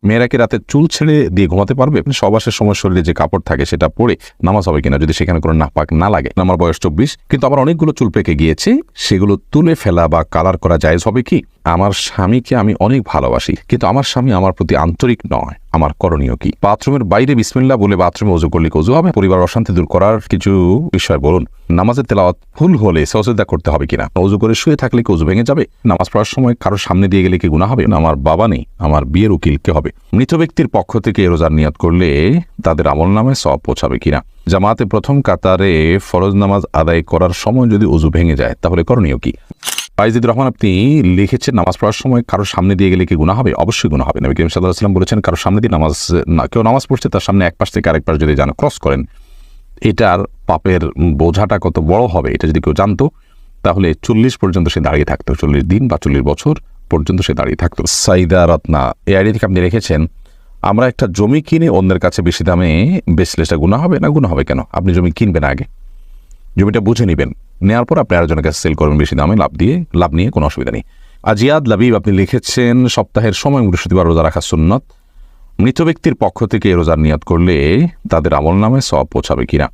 মেয়েরা কি রাতে চুল ছেড়ে দিয়ে ঘুমাতে পারবে? আপনি সহবাসের সময় শরীরে যে কাপড় থাকে সেটা পরে নামাজ হবে কিনা যদি সেখানে কোনো নাপাক না লাগে? আমার বয়স 24, কিন্তু আমার অনেকগুলো চুল পেকে গিয়েছে, সেগুলো তুলে ফেলা বা কালার করা জায়েজ হবে কি? আমার স্বামীকে আমি অনেক ভালোবাসি, কিন্তু আমার স্বামী আমার প্রতি আন্তরিক নয়, আমার করণীয় কি? বাথরুমের বাইরে বিসমিল্লাহ বলে বাথরুমে ওযু করলে ওযু হবে? পরিবার অশান্তি দূর করার কিছু বিষয় বলুন। নামাজের তেলাওয়াত ভুল হলে সজদা করতে হবে কিনা? ওযু করে শুয়ে থাকলে কি ওযু ভেঙে যাবে? নামাজ পড়ার সময় কারো সামনে দিয়ে গেলে কি গুনাহ হবে? আমার বাবা নেই, আমার বিয়ের উকিল কে হবে? মৃত ব্যক্তির পক্ষ থেকে রোজার নিয়ত করলে তাদের আমলনামায় সওয়াব পৌঁছাবে কিনা? জামাতে প্রথম কাতারে ফরজ নামাজ আদায় করার সময় যদি ওযু ভেঙে যায় তাহলে করণীয় কি? ফাইজিদ রহমান আপনি লিখেছেন নামাজ পড়ার সময় কারোর সামনে দিয়ে গেলে কি গুনাহ হবে? অবশ্যই গুনাহ হবে। নবী করিম সাল্লাল্লাহু আলাইহি ওয়াসাল্লাম বলেছেন কারোর সামনে দিয়ে কেউ নামাজ পড়ছে তার সামনে এক পাশ থেকে আরেক পাশ যদি ক্রস করেন, এটার পাপের বোঝাটা কত বড় হবে এটা যদি কেউ জানতো তাহলে 40 পর্যন্ত সে দাঁড়িয়ে থাকতো, 40 দিন বা 40 বছর পর্যন্ত সে দাঁড়িয়ে থাকতো। সাইদা রত্না এই আইডি থেকে আপনি রেখেছেন আমরা একটা জমি কিনে অন্যের কাছে বেশি দামে বেচলে সেটা গুনাহ হবে না? গুনাহ হবে কেন? আপনি জমি কিনবেন আগে, জমিটা বুঝে নেবেন, নেওয়ার পর আপনি আরেকজনের কাছে সেল করবেন বেশি দামে, লাভ নিয়ে কোনো অসুবিধা নেই। আজিয়াদ লাবিব আপনি লিখেছেন সপ্তাহের সময় বৃহস্পতিবার রোজা রাখা সুন্নত, মৃত ব্যক্তির পক্ষ থেকে রোজার নিয়ত করলে তাদের আমল নামে সওয়াব পৌঁছাবে কিনা?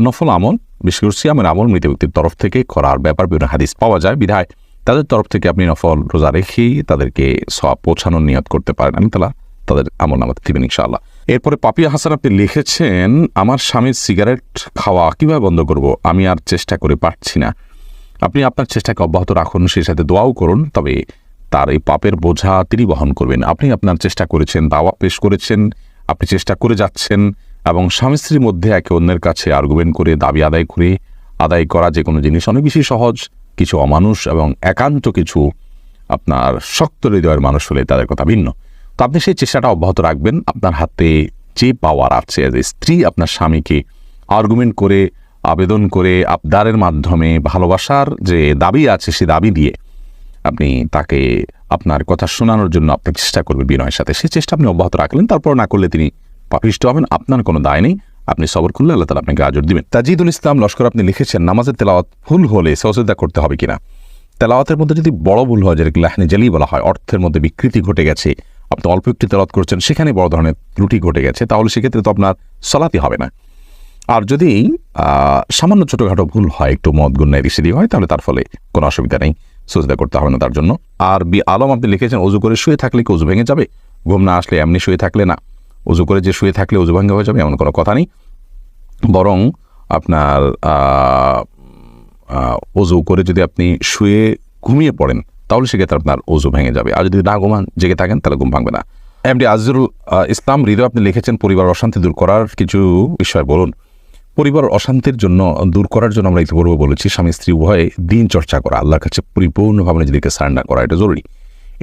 নফল আমল, বিশেষ করে সিয়ামের আমল মৃত ব্যক্তির তরফ থেকে করার ব্যাপার বিভিন্ন হাদিস পাওয়া যায়, বিধায় তাদের তরফ থেকে আপনি নফল রোজা রেখেই তাদেরকে সওয়াব পৌঁছানোর নিয়ত করতে পারেন, আমি তাহলে তাদের আমল নামাতে দিবেন ইনশাআল্লাহ। এরপরে পাপিয়া হাসান আপনি লিখেছেন আমার স্বামীর সিগারেট খাওয়া কিভাবে বন্ধ করব? আমি আর চেষ্টা করে পারছি না। আপনি আপনার চেষ্টাকে অব্যাহত রাখুন, সেই সাথে দোয়াও করুন, তবে তার এই পাপের বোঝা তিনি বহন করবেন। আপনি আপনার চেষ্টা করেছেন, দাওয়া পেশ করেছেন, আপনি চেষ্টা করে যাচ্ছেন, এবং স্বামী স্ত্রীর মধ্যে একে অন্যের কাছে আর্গুমেন্ট করে দাবি আদায় করা যে কোনো জিনিস অনেক বেশি সহজ। কিছু অমানুষ এবং একান্ত কিছু আপনার শক্ত হৃদয়ের মানুষ হলে তাদের কথা ভিন্ন। তো আপনি সেই চেষ্টাটা অব্যাহত রাখবেন। আপনার হাতে যে পাওয়ার আছে এজ এ স্ত্রী, আপনার স্বামীকে আর্গুমেন্ট করে, আবেদন করে, আবদারের মাধ্যমে, ভালোবাসার যে দাবি আছে সে দাবি দিয়ে আপনি তাকে আপনার কথা শোনানোর জন্য আপনি চেষ্টা করবেন বিনয়ের সাথে। সেই চেষ্টা আপনি অব্যাহত রাখলেন, তারপর না করলে তিনি পাপিষ্ট হবেন, আপনার কোনো দায় নেই, আপনি সবর করলে আল্লাহ তাআলা আপনাকে আজর দিবেন। তাজিদুল ইসলাম লস্কর আপনি লিখেছেন নামাজের তেলাওয়াত ভুল হলে সজদা করতে হবে কিনা? তেলাওয়াতের মধ্যে যদি বড় ভুল হয়, যেটাকে লাহনি জালি বলা হয়, অর্থের মধ্যে বিকৃতি ঘটে গেছে, আপনি অল্প একটি তেলাওয়াত করছেন সেখানে বড় ধরনের ত্রুটি ঘটে গেছে, তাহলে সেক্ষেত্রে তো আপনার সালাতই হবে না। আর যদি সামান্য ছোটখাটো ভুল হয়, একটু মদ গুন্নায় রিসিদি হয়, তাহলে তার ফলে কোনো অসুবিধা নেই, সজদা করতে হবে না তার জন্য। আর বি আলম আপনি লিখেছেন ওযু করে শুয়ে থাকলে কি ওযু ভেঙে যাবে? ঘুম না আসলে এমনি শুয়ে থাকলে না, ওযু করে যে শুয়ে থাকলে ওযু ভেঙে হয়ে যাবে এমন কোনো কথা নেই, বরং আপনার ওযু করে যদি আপনি শুয়ে ঘুমিয়ে পড়েন তাহলে সেক্ষেত্রে আপনার ওযু ভেঙে যাবে, আর যদি না ঘুমান জেগে থাকেন তাহলে ঘুম ভাঙবে না। এমডি আজিজুল ইসলাম হৃদয় আপনি লিখেছেন পরিবার অশান্তি দূর করার কিছু বিষয় বলুন। পরিবার অশান্তির জন্য দূর করার জন্য আমরা ইতিপূর্বে বলেছি স্বামী স্ত্রী উভয়ে দিন চর্চা করা, আল্লাহর কাছে পরিপূর্ণভাবে নিজেদেরকে সারেন্ডার করা, এটা জরুরি।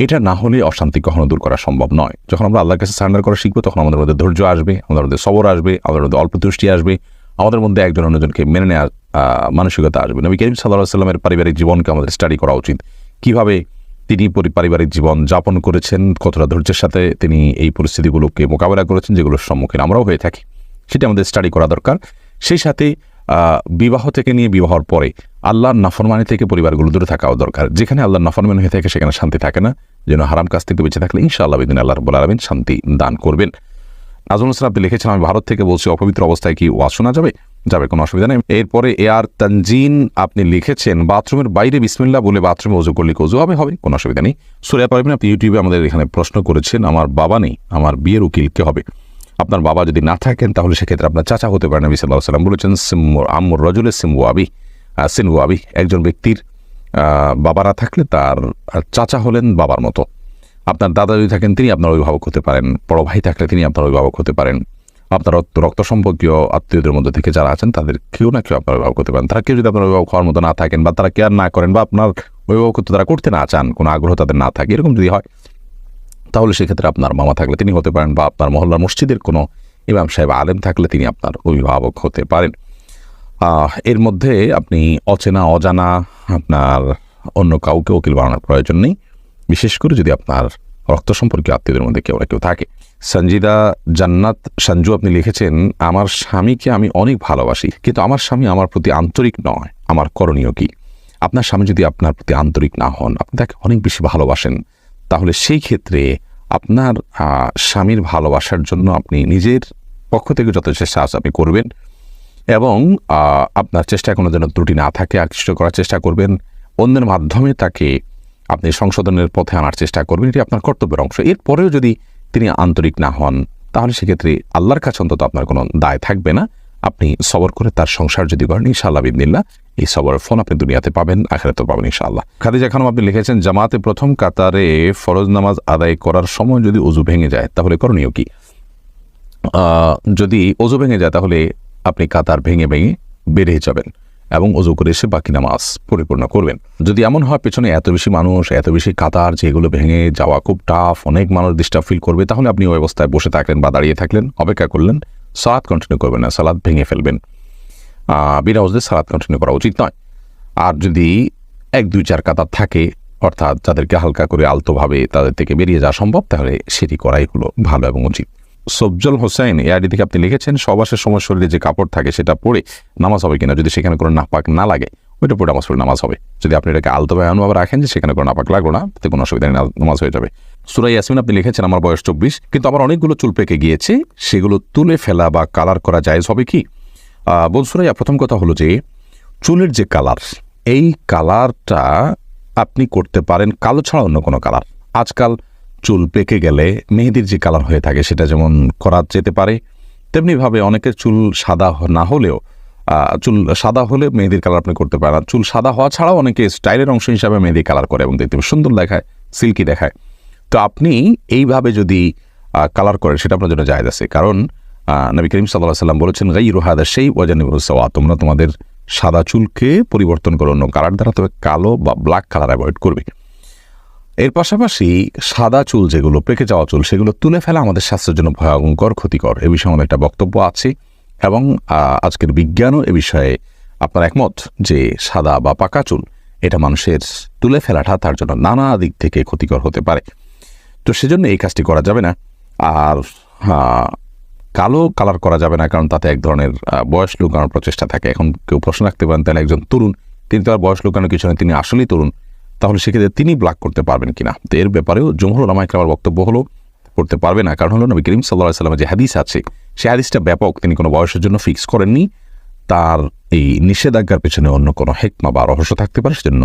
এটা না হলে অশান্তি কখনো দূর করা সম্ভব নয়। যখন আমরা আল্লাহর কাছে সারেন্ডার করা শিখবো তখন আমাদের মধ্যে ধৈর্য আসবে, আমাদের মধ্যে সবর আসবে, আমাদের মধ্যে অল্প তুষ্টি আসবে, আমাদের মধ্যে একজন অন্যজনকে মেনে নেওয়ার মানসিকতা আসবে। নবী করিম সাল্লাল্লাহু আলাইহি ওয়াসাল্লামের পারিবারিক জীবনকে আমাদের স্টাডি করা উচিত, কিভাবে তিনি পারিবারিক জীবন যাপন করেছেন, কতটা ধৈর্যের সাথে তিনি এই পরিস্থিতিগুলোকে মোকাবেলা করেছেন যেগুলোর সম্মুখীন আমরাও হয়ে থাকি, সেটা আমাদের স্টাডি করা দরকার। সেই সাথে বিবাহ থেকে নিয়ে বিবাহর পরে আল্লাহর নাফরমানি থেকে পরিবারগুলো দূরে থাকাও দরকার। যেখানে আল্লাহর নাফরমানি হয়ে থাকে সেখানে শান্তি থাকে না, যেন হারাম কাজ থেকে বেঁচে থাকলে ইনশাআল্লাহ বিদিন আল্লাহ রাব্বুল আলামিন শান্তি দান করবেন। নাজমুল হোসেন আপনি লিখেছেন আমি ভারত থেকে বলছি, অপবিত্র অবস্থায় কি ওয়াজ শোনা যাবে? কোনো অসুবিধা নেই। এরপরে এআর তানজিন আপনি লিখেছেন বাথরুমের বাইরে বিসমিল্লাহ বলে বাথরুমে ওযু করলে ওযু হবে, কোনো অসুবিধা নেই। সূরা পারবেন আপনি ইউটিউবে আমাদের এখানে প্রশ্ন করেছেন আমার বাবা নেই, আমার বিয়ের উকিল কে হবে? আপনার বাবা যদি না থাকেন তাহলে সেক্ষেত্রে আপনার চাচা হতে পারেন। নবী সাল্লাল্লাহু আলাইহি ওয়াসাল্লাম বলেছেন আম্মুর রাজুলে সিনওয়াবি, একজন ব্যক্তির বাবা না থাকলে তার চাচা হলেন বাবার মতো। আপনার দাদা যদি থাকেন তিনি আপনার অভিভাবক হতে পারেন, বড় ভাই থাকলে তিনি আপনার অভিভাবক হতে পারেন, আপনার রক্ত সম্পর্কীয় আত্মীয়দের মধ্যে থেকে যারা আছেন তাদের কেউ না কেউ আপনার অভিভাবক হতে পারেন। তারা কেউ যদি আপনার অভিভাবক হওয়ার মতো না থাকেন বা তারা কেয়ার না করেন বা আপনার অভিভাবকত্ব তারা করতে না চান, কোনো আগ্রহ তাদের না থাকে, এরকম যদি হয় তাহলে সেক্ষেত্রে আপনার মামা থাকলে তিনি হতে পারেন, বা আপনার মহল্লার মসজিদের কোনো ইমাম সাহেব আলেম থাকলে তিনি আপনার অভিভাবক হতে পারেন। এর মধ্যে আপনি অচেনা অজানা আপনার অন্য কাউকে উকিল বানানোর প্রয়োজন নেই, বিশেষ করে যদি আপনার রক্ত সম্পর্কীয় আত্মীয়দের মধ্যে কেউ না কেউ থাকে। সঞ্জিদা জান্নাত সঞ্জু আপনি লিখেছেন আমার স্বামীকে আমি অনেক ভালোবাসি, কিন্তু আমার স্বামী আমার প্রতি আন্তরিক নয়, আমার করণীয় কি? আপনার স্বামী যদি আপনার প্রতি আন্তরিক না হন, আপনি তাকে অনেক বেশি ভালোবাসেন, তাহলে সেই ক্ষেত্রে আপনার স্বামীর ভালোবাসার জন্য আপনি নিজের পক্ষ থেকে যত চেষ্টা আছে আপনি করবেন এবং আপনার চেষ্টায় কোনো যেন ত্রুটি না থাকে আকৃষ্ট করার চেষ্টা করবেন, অন্যের মাধ্যমে তাকে আপনি সংশোধনের পথে আনার চেষ্টা করবেন, এটি আপনার কর্তব্যের অংশ। এরপরেও যদি তিনি আন্তরিক না হন তাহলে সেক্ষেত্রে আল্লাহর কাছে অন্তত আপনার কোনো দায় থাকবে না। আপনি সবর করে তার সংসার যদি করেন ইনশাআল্লাহ বিদিনিল্লাহ এই সবরের ফল আপনি দুনিয়াতে পাবেন, আখিরাতেও পাবেন ইনশাআল্লাহ। খাদিজা খানম আপনি লিখেছেন, জামাতে প্রথম কাতারে ফরজ নামাজ আদায় করার সময় যদি ওযু ভেঙে যায় তাহলে করণীয় কি? যদি ওযু ভেঙে যায় তাহলে আপনি কাতার ভেঙে বেরিয়ে যাবেন এবং ওযু করে এসে বাকি নামাজ পরিপূর্ণ করবেন। যদি এমন হয় পেছনে এত বেশি মানুষ, এত বেশি কাতার, যেগুলো ভেঙে যাওয়া খুব টাফ, অনেক মানুষ ডিস্টার্ব ফিল করবে, তাহলে আপনি ওই অবস্থায় বসে থাকলেন বা দাঁড়িয়ে থাকলেন, অপেক্ষা করলেন, সালাত কন্টিনিউ করবেন না, সালাত ভেঙে ফেলবেন। বিনা ওযুতে সালাত কন্টিনিউ করা উচিত নয়। আর যদি 1-2-4 কাতার থাকে, অর্থাৎ যাদেরকে হালকা করে আলতোভাবে তাদের থেকে বেরিয়ে যাওয়া সম্ভব, তাহলে সেটি করাই হলো ভালো এবং উচিত। সবজল হোসেন এই আইডি থেকে আপনি লিখেছেন, সহবাসের সময় শরীরে যে কাপড় থাকে সেটা পরে নামাজ হবে কিনা? যদি সেখানে কোনো নাপাক না লাগে ওইটা পরে নামাজ হবে। যদি আপনি এটাকে আলতোভাবে এমনভাবে রাখেন যে সেখানে কোনো নাপাক লাগলো না, তাতে কোনো অসুবিধা নেই, নামাজ হয়ে যাবে। সূরা ইয়াসমিন আপনি লিখেছেন, আমার বয়স 24 কিন্তু আমার অনেকগুলো চুল পেকে গিয়েছে, সেগুলো তুলে ফেলা বা কালার করা জায়েজ হবে কি? বোন সুরাইয়া, প্রথম কথা হলো যে চুলের যে কালার, এই কালারটা আপনি করতে পারেন কালো ছাড়া অন্য কোনো কালার। আজকাল চুল পেকে গেলে মেহেদির যে কালার হয়ে থাকে সেটা যেমন করা যেতে পারে, তেমনিভাবে অনেকের চুল সাদা না হলেও চুল সাদা হলে মেহেদির কালার আপনি করতে পারেন। চুল সাদা হওয়া ছাড়াও অনেকে স্টাইলের অংশ হিসাবে মেহেদি কালার করে এবং দেখতে সুন্দর দেখায়, সিল্কি দেখায়। তো আপনি এইভাবে যদি কালার করেন সেটা আপনার জন্য জায়েজ আছে, কারণ নবী করিম সাল্লাল্লাহু আলাইহি ওয়াসাল্লাম বলেছেন, গায়রু হাদা শাই ওয়াজানিবুহু সাওয়া, তোমরা তোমাদের সাদা চুলকে পরিবর্তন করো অন্য কালার দ্বারা, তবে কালো বা ব্ল্যাক কালার অ্যাভয়েড করবে। এর পাশাপাশি সাদা চুল যেগুলো পেকে যাওয়া চুল সেগুলো তুলে ফেলা আমাদের স্বাস্থ্যের জন্য ভয়ঙ্কর ক্ষতিকর, এ বিষয়ে আমাদের একটা বক্তব্য আছে এবং আজকের বিজ্ঞানও এ বিষয়ে আপনার একমত যে সাদা বা পাকা চুল এটা মানুষের তুলে ফেলাটা তার জন্য নানা দিক থেকে ক্ষতিকর হতে পারে। তো সেজন্য এই কাজটি করা যাবে না। আর কালো কালার করা যাবে না, কারণ তাতে এক ধরনের বয়স লুকানোর প্রচেষ্টা থাকে। এখন কেউ প্রশ্ন রাখতে পারেন, তাহলে একজন তরুণ, তিনি তো আর বয়স লুকানোর কিছু নয়, তিনি আসলেই তরুণ, তাহলে সেক্ষেত্রে তিনি ব্ল্যাক করতে পারবেন কিনা? তো এর ব্যাপারেও জমহুর উলামা ইকরামের বক্তব্য হলো করতে পারবে না। কারণ হলো নবী করিম সাল্লাল্লাহু আলাইহি ওয়াসাল্লামের যে হাদিস আছে সেই হাদিসটা ব্যাপক, তিনি কোনো বয়সের জন্য ফিক্স করেননি। তার এই নিষেধাজ্ঞার পেছনে অন্য কোনো হেকমা বা রহস্য থাকতে পারে। সেজন্য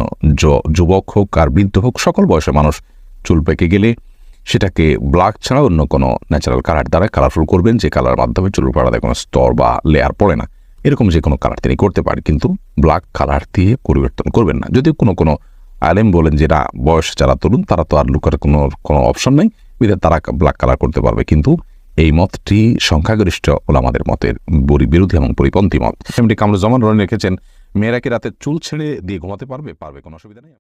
যুবক হোক আর বৃদ্ধ হোক, সকল বয়সের মানুষ চুল পেকে গেলে সেটাকে ব্ল্যাক ছাড়া অন্য কোনো ন্যাচারাল কালার দ্বারা কালারফুল করবেন, যে কালার মাধ্যমে চুলের পাড়াতে কোনো স্তর বা লেয়ার পড়ে না, এরকম যে কোনো কালার তিনি করতে পারেন, কিন্তু ব্ল্যাক কালার দিয়ে পরিবর্তন করবেন না। যদি কোনো আলেম বলেন যে না, বয়স যারা তরুণ তারা তো আর লুকার কোনো অপশন নেই, তারা ব্ল্যাক কালার করতে পারবে, কিন্তু এই মতটি সংখ্যাগরিষ্ঠ ওলামাদের মতের বিরোধী এবং পরিপন্থী মত। এমনি কামরুজ্জামান রনি লিখেছেন, মেয়েরা কি রাতে চুল ছেড়ে দিয়ে ঘুমাতে পারবে? কোনো অসুবিধা নেই।